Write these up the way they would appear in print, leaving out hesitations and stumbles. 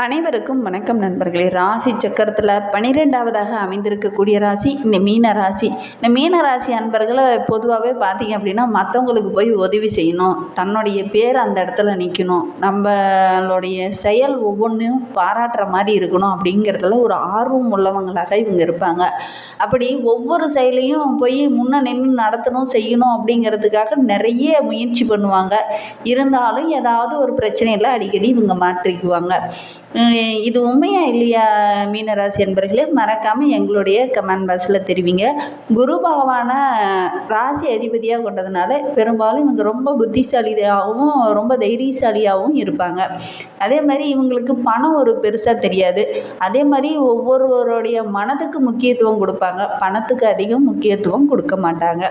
அனைவருக்கும் வணக்கம் நண்பர்களே. ராசி சக்கரத்தில் 12வதாக அமைந்திருக்கக்கூடிய ராசி இந்த மீன ராசி. இந்த மீன ராசி அன்பர்களை பொதுவாகவே பார்த்தீங்க அப்படின்னா, மற்றவங்களுக்கு போய் உதவி செய்யணும், தன்னுடைய பேர் அந்த இடத்துல நிற்கணும், நம்மளுடைய செயல் ஒவ்வொன்றையும் பாராட்டுற மாதிரி இருக்கணும் அப்படிங்கிறதுல ஒரு ஆர்வம் உள்ளவங்களாக இவங்க இருப்பாங்க. அப்படி ஒவ்வொரு செயலையும் போய் முன்ன நின்று நடத்தணும், செய்யணும் அப்படிங்கிறதுக்காக நிறைய முயற்சி பண்ணுவாங்க. இருந்தாலும் ஏதாவது ஒரு பிரச்சனையில் அடிக்கடி இவங்க மாற்றிக்குவாங்க. இது உண்மையா இல்லையா மீனராசி என்பர்களே? மறக்காமல் எங்களுடைய கமெண்ட் பாக்ஸில் தெரிவிங்க. குரு பகவான ராசி அதிபதியாக கொண்டதுனால பெரும்பாலும் இவங்க ரொம்ப புத்திசாலியாகவும் ரொம்ப தைரியசாலியாகவும் இருப்பாங்க. அதே மாதிரி இவங்களுக்கு பணம் ஒரு பெருசாக தெரியாது. அதே மாதிரி ஒவ்வொருவருடைய மனதுக்கு முக்கியத்துவம் கொடுப்பாங்க, பணத்துக்கு அதிகம் முக்கியத்துவம் கொடுக்க மாட்டாங்க.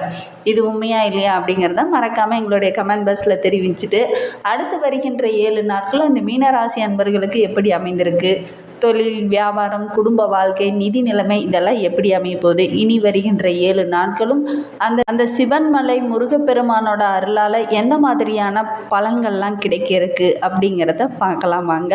இது உண்மையா இல்லையா அப்படிங்கிறத மறக்காமல் எங்களுடைய கமெண்ட் பாக்ஸில் தெரிவிச்சுட்டு, அடுத்து வருகின்ற 7 நாட்களும் இந்த மீனராசி அன்பர்களுக்கு எப்படி அமைந்திருக்கு, தொழில், வியாபாரம், குடும்ப வாழ்க்கை, நிதி நிலைமை இதெல்லாம் எப்படி அமைய போகுது, இனி வருகின்ற 7 நாட்களும் அந்த சிவன்மலை முருகப்பெருமானோட அருளால் எந்த மாதிரியான பலன்கள்லாம் கிடைக்க இருக்கு அப்படிங்கிறத பார்க்கலாம் வாங்க.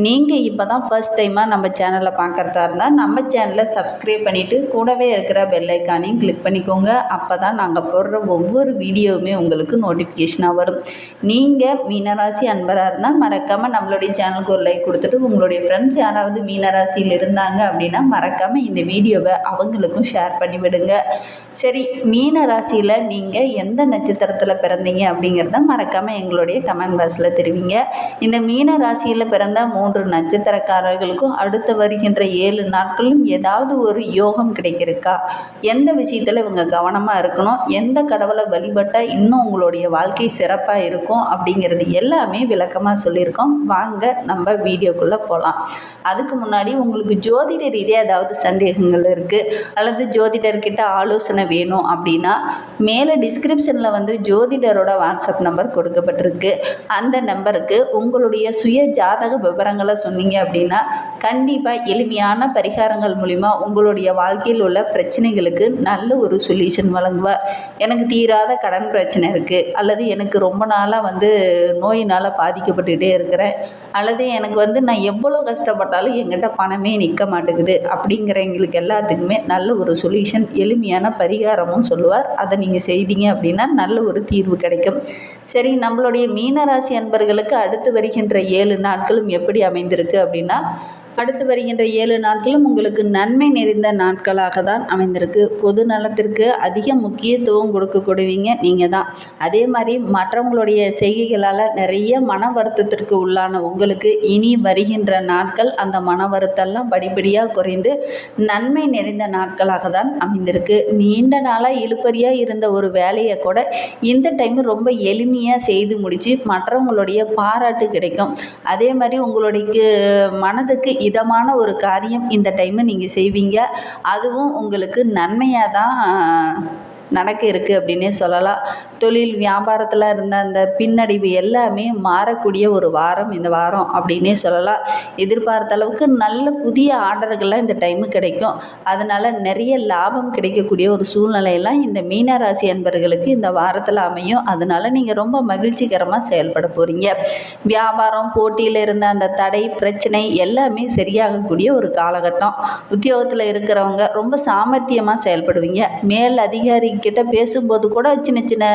நீங்கள் இப்போ தான் ஃபர்ஸ்ட் டைமாக நம்ம சேனலை பார்க்குறதா இருந்தால் நம்ம சேனலை சப்ஸ்கிரைப் பண்ணிவிட்டு கூடவே இருக்கிற பெல் ஐக்கானையும் கிளிக் பண்ணிக்கோங்க. அப்போ தான் நாங்கள் போடுற ஒவ்வொரு வீடியோவுமே உங்களுக்கு நோட்டிஃபிகேஷனாக வரும். நீங்கள் மீனராசி அன்பராக இருந்தால் மறக்காமல் நம்மளுடைய சேனலுக்கு ஒரு லைக் கொடுத்துட்டு, உங்களுடைய ஃப்ரெண்ட்ஸ் யாராவது மீனராசியில் இருந்தாங்க அப்படின்னா மறக்காமல் இந்த வீடியோவை அவங்களுக்கும் ஷேர் பண்ணிவிடுங்க. சரி, மீனராசியில் நீங்கள் எந்த நட்சத்திரத்தில் பிறந்தீங்க அப்படிங்கிறத மறக்காமல் எங்களுடைய கமெண்ட் பாக்ஸில் தெரிவிங்க. இந்த மீனராசியில் பிறந்த 3 நட்சத்திரக்காரர்களுக்கும் அடுத்து வருகின்ற 7 நாட்களும் ஏதாவது ஒரு யோகம் கிடைக்கிறக்கா, எந்த விஷயத்தில் இவங்க கவனமாக இருக்கணும், எந்த கடவுளை வழிபட்டால் இன்னும் உங்களுடைய வாழ்க்கை சிறப்பாக இருக்கும் அப்படிங்கிறது எல்லாமே விளக்கமாக சொல்லியிருக்கோம். வாங்க நம்ம வீடியோக்குள்ளே போகலாம். அதுக்கு முன்னாடி உங்களுக்கு ஜோதிட ரீதியாக ஏதாவது சந்தேகங்கள் இருக்குது அல்லது ஜோதிடர்கிட்ட ஆலோசனை வேணும் அப்படின்னா மேலே டிஸ்கிரிப்ஷனில் ஜோதிடரோட வாட்ஸ்அப் நம்பர் கொடுக்கப்பட்டிருக்கு. அந்த நம்பருக்கு உங்களுடைய சுய ஜாதக விவரங்களை சொன்னீங்க அப்படின்னா கண்டிப்பாக எளிமையான பரிகாரங்கள் மூலிமா உங்களுடைய வாழ்க்கையில் உள்ள பிரச்சனைகளுக்கு நல்ல ஒரு சொல்யூஷன் வழங்குவார். எனக்கு தீராத கடன் பிரச்சனை இருக்குது, அல்லது எனக்கு ரொம்ப நாளாக நோயினால் பாதிக்கப்பட்டுகிட்டே இருக்கிறேன், அல்லது எனக்கு நான் எவ்வளோ கஷ்டப்பட்டாலும் என்கிட்ட பணமே நிற்க மாட்டேங்குது அப்படிங்கிறவங்களுக்கு எல்லாத்துக்குமே நல்ல ஒரு சொல்யூஷன், எளிமையான பரிகாரமும் சொல்லுவார். அதை நீங்கள் செய்தீங்க அப்படின்னா நல்ல ஒரு தீர்வு கிடைக்கும். சரி, நம்மளுடைய மீனராசி அன்பர்களுக்கு அடுத்து வருகின்ற 7 நாட்களும் எப்படி அமைந்திருக்கு அப்படின்னா, அடுத்து வருகின்ற 7 நாட்களும் உங்களுக்கு நன்மை நிறைந்த நாட்களாக தான் அமைந்திருக்கு. பொது நலத்திற்கு அதிக முக்கியத்துவம் கொடுக்கக்கூடியவங்க நீங்கள் தான். அதே மாதிரி மற்றவங்களுடைய செய்கைகளால் நிறைய மன வருத்தத்திற்கு உள்ளான உங்களுக்கு இனி வருகின்ற நாட்கள் அந்த மன வருத்தெல்லாம் படிப்படியாக குறைந்து நன்மை நிறைந்த நாட்களாக தான் அமைந்திருக்கு. நீண்ட நாளாக இழுபறியாக இருந்த ஒரு வேலையை கூட இந்த டைம் ரொம்ப எளிமையாக செய்து முடித்து மற்றவங்களுடைய பாராட்டு கிடைக்கும். அதே மாதிரி உங்களுடைய மனதுக்கு இதமான ஒரு காரியம் இந்த டைமை நீங்கள் செய்வீங்க. அதுவும் உங்களுக்கு நன்மையாக தான் நடக்க இருக்குது அப்படின்னே சொல்லலாம். தொழில் வியாபாரத்தில் இருந்த அந்த பின்னடைவு எல்லாமே மாறக்கூடிய ஒரு வாரம் இந்த வாரம் அப்படின்னே சொல்லலாம். எதிர்பார்த்த அளவுக்கு நல்ல புதிய ஆர்டர்கள்லாம் இந்த டைமு கிடைக்கும். அதனால் நிறைய லாபம் கிடைக்கக்கூடிய ஒரு சூழ்நிலையெல்லாம் இந்த மீனராசி அன்பர்களுக்கு இந்த வாரத்தில் அமையும். அதனால் நீங்கள் ரொம்ப மகிழ்ச்சிகரமாக செயல்பட போகிறீங்க. வியாபாரம், போட்டியில் இருந்த அந்த தடை பிரச்சனை எல்லாமே சரியாகக்கூடிய ஒரு காலகட்டம். உத்தியோகத்தில் இருக்கிறவங்க ரொம்ப சாமர்த்தியமாக செயல்படுவீங்க. மேல் அதிகாரி கிட்ட பேசும்போது கூட சின்ன சின்ன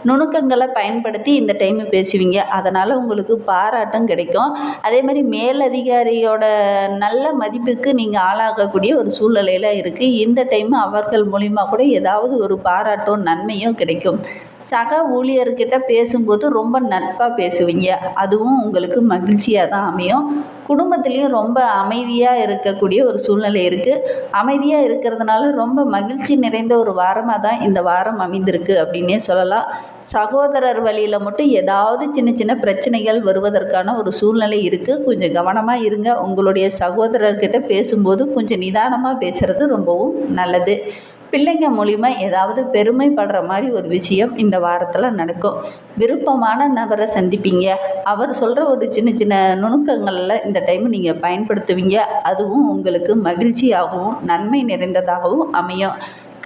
நுணுக்கங்களை பயன்படுத்தி இந்த டைம் பேசுவீங்க. அதனால் உங்களுக்கு பாராட்டும் கிடைக்கும். அதே மாதிரி மேலதிகாரியோட நல்ல மதிப்புக்கு நீங்கள் ஆளாகக்கூடிய ஒரு சூழ்நிலையில் இருக்குது. இந்த டைம் அவர்கள் மூலிமா கூட ஏதாவது ஒரு பாராட்டோ நன்மையோ கிடைக்கும். சக ஊழியர்கிட்ட பேசும்போது ரொம்ப நட்பாக பேசுவீங்க. அதுவும் உங்களுக்கு மகிழ்ச்சியாக தான் அமையும். குடும்பத்துலேயும் ரொம்ப அமைதியாக இருக்கக்கூடிய ஒரு சூழ்நிலை இருக்குது. அமைதியாக இருக்கிறதுனால ரொம்ப மகிழ்ச்சி நிறைந்த ஒரு வாரமாக தான் இந்த வாரம் அமைந்திருக்கு அப்படின்னே சொல்லலாம். சகோதரர் வழியில் மட்டும் ஏதாவது சின்ன சின்ன பிரச்சனைகள் வருவதற்கான ஒரு சூழ்நிலை இருக்குது. கொஞ்சம் கவனமாக இருங்க. உங்களுடைய சகோதரர்கிட்ட பேசும்போது கொஞ்சம் நிதானமாக பேசுகிறது ரொம்பவும் நல்லது. பிள்ளைங்க மூலிமா ஏதாவது பெருமைப்படுற மாதிரி ஒரு விஷயம் இந்த வாரத்தில் நடக்கும். விருப்பமான நபரை சந்திப்பீங்க. அவர் சொல்கிற ஒரு சின்ன சின்ன நுணுக்கங்களில் இந்த டைம் நீங்கள் பயன்படுத்துவீங்க. அதுவும் உங்களுக்கு மகிழ்ச்சியாகவும் நன்மை நிறைந்ததாகவும் அமையும்.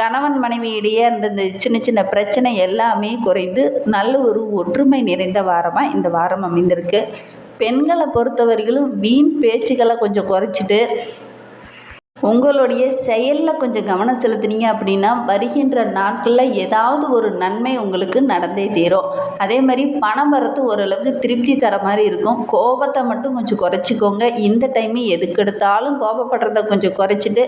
கணவன் மனைவியிடையே அந்த சின்ன சின்ன பிரச்சனை எல்லாமே குறைந்து நல்ல ஒரு ஒற்றுமை நிறைந்த வாரமாக இந்த வாரம் அமைந்திருக்கு. பெண்களை பொறுத்தவரையிலும் வீண் பேச்சுக்களை கொஞ்சம் குறைச்சிட்டு உங்களுடைய செயலில் கொஞ்சம் கவனம் செலுத்துனீங்க அப்படின்னா வருகின்ற நாட்களில் ஏதாவது ஒரு நன்மை உங்களுக்கு நடந்தே தீரும். அதே மாதிரி பணம் வரத்து ஓரளவுக்கு திருப்தி தர மாதிரி இருக்கும். கோபத்தை மட்டும் கொஞ்சம் குறைச்சிக்கோங்க. இந்த டைமு எதுக்கெடுத்தாலும் கோபப்படுறத கொஞ்சம் குறைச்சிட்டு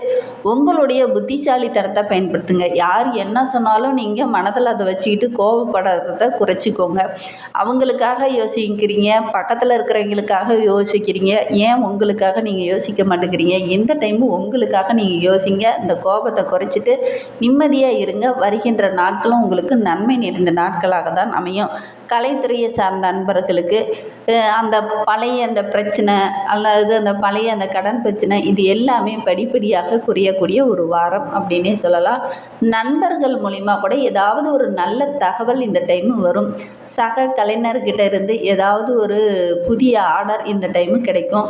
உங்களுடைய புத்திசாலித்தனத்தை பயன்படுத்துங்க. யார் என்ன சொன்னாலும் நீங்கள் மனதில் அதை வச்சுக்கிட்டு கோபப்படுறத குறைச்சிக்கோங்க. அவங்களுக்காக யோசிக்கிறீங்க, பக்கத்தில் இருக்கிறவங்களுக்காக யோசிக்கிறீங்க, ஏன் உங்களுக்காக நீங்கள் யோசிக்க மாட்டேங்கிறீங்க? இந்த டைமு உங்களுக்காக நீங்கள் யோசிங்க. இந்த கோபத்தை குறைச்சிட்டு நிம்மதியாக இருங்க. வருகின்ற நாட்களும் உங்களுக்கு நன்மை நிறைந்த நாட்களாக தான் அமையும். கலைத்துறையை சார்ந்த அன்பர்களுக்கு அந்த பழைய அந்த பிரச்சனை அல்லது அந்த பழைய அந்த கடன் பிரச்சனை இது எல்லாமே படிப்படியாக குறையக்கூடிய ஒரு வாரம் அப்படின்னே சொல்லலாம். நண்பர்கள் மூலிமா கூட ஏதாவது ஒரு நல்ல தகவல் இந்த டைமு வரும். சக கலைஞர்கிட்ட இருந்து ஏதாவது ஒரு புதிய ஆர்டர் இந்த டைமு கிடைக்கும்.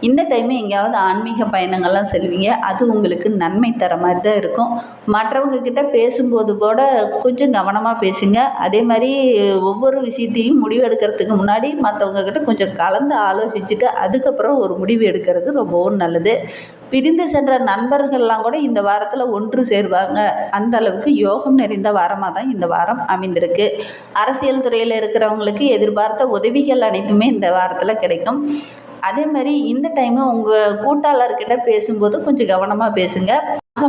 இந்த டைமு எங்கேயாவது ஆன்மீக பயணங்கள்லாம் செல்வீங்க. அது உங்களுக்கு நன்மை தர மாதிரி தான் இருக்கும். மற்றவங்க கிட்ட பேசும்போது கூட கொஞ்சம் கவனமாக பேசுங்க. அதே மாதிரி ஒவ்வொரு விஷயத்தையும் முடிவு எடுக்கிறதுக்கு முன்னாடி மற்றவங்க கிட்ட கொஞ்சம் கலந்து ஆலோசிச்சுட்டு அதுக்கப்புறம் ஒரு முடிவு எடுக்கிறது ரொம்பவும் நல்லது. பிரிந்து சென்ற நண்பர்கள்லாம் கூட இந்த வாரத்தில் ஒன்று சேருவாங்க. அந்த அளவுக்கு யோகம் நிறைந்த வாரமாக தான் இந்த வாரம் அமைந்திருக்கு. அரசியல் துறையில் இருக்கிறவங்களுக்கு எதிர்பார்த்த உதவிகள் அனைத்துமே இந்த வாரத்தில் கிடைக்கும். அதே மாதிரி இந்த டைமு உங்கள் கூட்டாளர்கிட்ட பேசும்போது கொஞ்சம் கவனமாக பேசுங்க.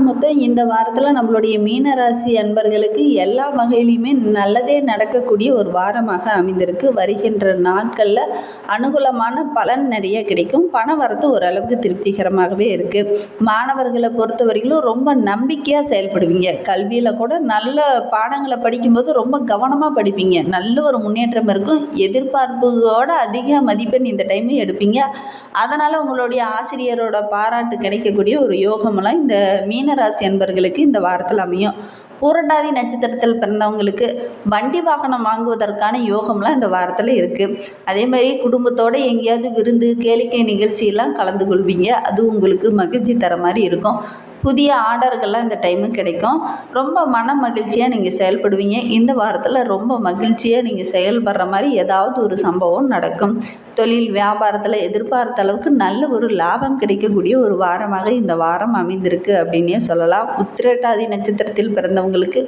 மொத்தம் இந்த வாரத்தில் நம்மளுடைய மீனராசி அன்பர்களுக்கு எல்லா வகையிலையுமே நல்லதே நடக்கக்கூடிய ஒரு வாரமாக அமைந்திருக்கு. வருகின்ற நாட்களில் அனுகூலமான பலன் நிறைய கிடைக்கும். பண வரத்து ஓரளவுக்கு திருப்திகரமாகவே இருக்குது. மாணவர்களை பொறுத்தவரையிலும் ரொம்ப நம்பிக்கையாக செயல்படுவீங்க. கல்வியில் கூட நல்ல பாடங்களை படிக்கும்போது ரொம்ப கவனமாக படிப்பீங்க. நல்ல ஒரு முன்னேற்றம் இருக்கும். எதிர்பார்ப்புகளோட அதிக மதிப்பெண் இந்த டைமு எடுப்பீங்க. அதனால் உங்களுடைய ஆசிரியரோட பாராட்டு கிடைக்கக்கூடிய ஒரு யோகமெல்லாம் இந்த மீனராசி அன்பர்களுக்கு இந்த வாரத்தில் அமையும். பூரட்டாதி நட்சத்திரத்தில் பிறந்தவங்களுக்கு வண்டி வாகனம் வாங்குவதற்கான யோகம்லாம் இந்த வாரத்தில் இருக்குது. அதே மாதிரி குடும்பத்தோடு எங்கேயாவது விருந்து கேளிக்கை நிகழ்ச்சியெல்லாம் கலந்து கொள்வீங்க. அது உங்களுக்கு மகிழ்ச்சி தர மாதிரி இருக்கும். புதிய ஆர்டர்கள்லாம் இந்த டைமு கிடைக்கும். ரொம்ப மன மகிழ்ச்சியாக நீங்கள் செயல்படுவீங்க. இந்த வாரத்தில் ரொம்ப மகிழ்ச்சியாக நீங்கள் செயல்படுற மாதிரி ஏதாவது ஒரு சம்பவம் நடக்கும். தொழில் வியாபாரத்தில் எதிர்பார்த்த அளவுக்கு நல்ல ஒரு லாபம் கிடைக்கக்கூடிய ஒரு வாரமாக இந்த வாரம் அமைந்திருக்கு அப்படின்னே சொல்லலாம். உத்திரட்டாதி நட்சத்திரத்தில் பிறந்தவங்களுக்கு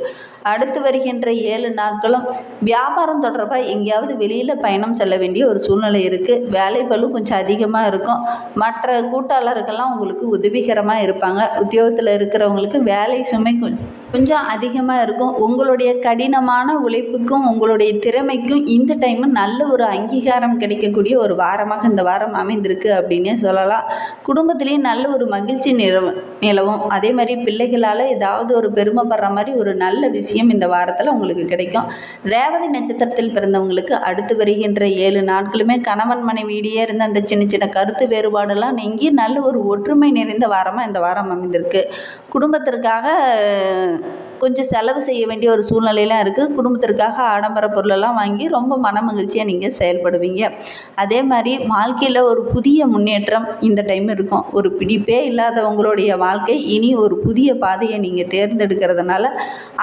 அடுத்து வருகின்ற 7 நாட்களும் வியாபாரம் தொடர்பாக எங்கேயாவது வெளியில் பயணம் செல்ல வேண்டிய ஒரு சூழ்நிலை இருக்குது. வேலைப்பளு கொஞ்சம் அதிகமாக இருக்கும். மற்ற கூட்டாளர்கள்லாம் உங்களுக்கு உதவிகரமாக இருப்பாங்க. உத்தியோகத்தில் இருக்கிறவங்களுக்கு வேலை சுமை கொஞ்சம் அதிகமாக இருக்கும். உங்களுடைய கடினமான உழைப்புக்கும் உங்களுடைய திறமைக்கும் இந்த டைமு நல்ல ஒரு அங்கீகாரம் கிடைக்கக்கூடிய ஒரு வாரமாக இந்த வாரம் அமைந்திருக்கு அப்படின்னே சொல்லலாம். குடும்பத்திலேயும் நல்ல ஒரு மகிழ்ச்சி நிலவும். அதே மாதிரி பிள்ளைகளால் ஏதாவது ஒரு பெருமைப்படுற மாதிரி ஒரு நல்ல விஷயம் இந்த வாரத்தில் உங்களுக்கு கிடைக்கும். ரேவதி நட்சத்திரத்தில் பிறந்தவங்களுக்கு அடுத்து வருகின்ற 7 நாட்களுமே கணவன் மனைவியிடையே இருந்த அந்த சின்ன சின்ன கருத்து வேறுபாடெல்லாம் நீங்கி நல்ல ஒரு ஒற்றுமை நிறைந்த வாரமாக இந்த வாரம் அமைந்திருக்கு. குடும்பத்திற்காக கொஞ்சம் செலவு செய்ய வேண்டிய ஒரு சூழ்நிலையெல்லாம் இருக்குது. குடும்பத்திற்காக ஆடம்பர பொருளெல்லாம் வாங்கி ரொம்ப மன மகிழ்ச்சியாக நீங்கள் செயல்படுவீங்க. அதே மாதிரி வாழ்க்கையில் ஒரு புதிய முன்னேற்றம் இந்த டைம் இருக்கும். ஒரு பிடிப்பே இல்லாதவங்களுடைய வாழ்க்கை இனி ஒரு புதிய பாதையை நீங்கள் தேர்ந்தெடுக்கிறதுனால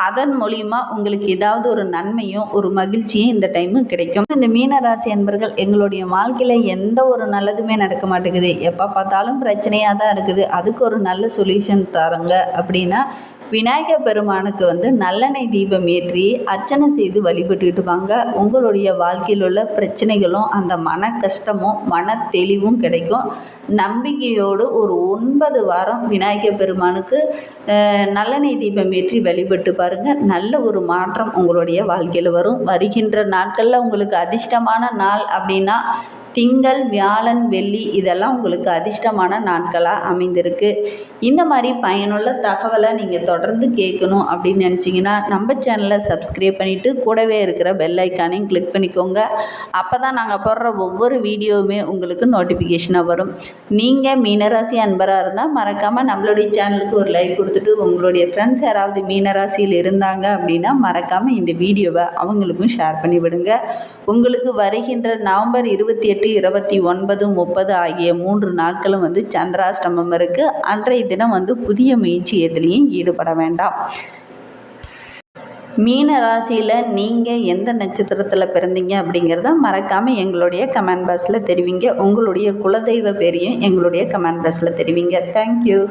அதன் மூலிமா உங்களுக்கு ஏதாவது ஒரு நன்மையும் ஒரு மகிழ்ச்சியும் இந்த டைமு கிடைக்கும். இந்த மீனராசி அன்பர்கள் எங்களுடைய வாழ்க்கையில் எந்த ஒரு நல்லதுமே நடக்க மாட்டேங்குது, எப்போ பார்த்தாலும் பிரச்சனையாக தான் இருக்குது, அதுக்கு ஒரு நல்ல சொல்யூஷன் தரங்க அப்படின்னா விநாயகர் பெருமானுக்கு நல்லெண்ணெய் தீபம் ஏற்றி அர்ச்சனை செய்து வழிபட்டுக்கிட்டு வாங்க. உங்களுடைய வாழ்க்கையில் உள்ள பிரச்சனைகளும் அந்த மன கஷ்டமும் மன தெளிவும் கிடைக்கும். நம்பிக்கையோடு ஒரு 9 வாரம் விநாயகர் பெருமானுக்கு நல்லெண்ணெய் தீபம் ஏற்றி வழிபட்டு பாருங்கள். நல்ல ஒரு மாற்றம் உங்களுடைய வாழ்க்கையில் வரும். வருகின்ற நாட்களில் உங்களுக்கு அதிர்ஷ்டமான நாள் அப்படின்னா திங்கள், வியாழன், வெள்ளி இதெல்லாம் உங்களுக்கு அதிர்ஷ்டமான நாட்களாக அமைந்திருக்கு. இந்த மாதிரி பயனுள்ள தகவலை நீங்கள் தொடர்ந்து கேட்கணும் அப்படின்னு நினச்சிங்கன்னா நம்ம சேனலை சப்ஸ்கிரைப் பண்ணிவிட்டு கூடவே இருக்கிற பெல் ஐக்கானையும் கிளிக் பண்ணிக்கோங்க. அப்போ தான் நாங்கள் போடுற ஒவ்வொரு வீடியோவுமே உங்களுக்கு நோட்டிஃபிகேஷனாக வரும். நீங்கள் மீனராசி அன்பராக இருந்தால் மறக்காமல் நம்மளுடைய சேனலுக்கு ஒரு லைக் கொடுத்துட்டு உங்களுடைய ஃப்ரெண்ட்ஸ் யாராவது மீனராசியில் இருந்தாங்க அப்படின்னா மறக்காமல் இந்த வீடியோவை அவங்களுக்கும் ஷேர் பண்ணிவிடுங்க. உங்களுக்கு வருகின்ற நவம்பர் 28, 29, 30 ஆகிய 3 நாட்களும் சந்திராஷ்டமம் இருக்குது. அன்றைய தினம் புதிய முயற்சி எதுலேயும் ஈடுபட வேண்டாம். மீன ராசியில் நீங்கள் எந்த நட்சத்திரத்தில் பிறந்தீங்க அப்படிங்கிறத மறக்காமல் எங்களுடைய கமெண்ட் பாக்ஸில் தெரிவிங்க. உங்களுடைய குலதெய்வ பேரையும் எங்களுடைய கமெண்ட் பாக்ஸில் தெரிவிங்க. தேங்க்யூ.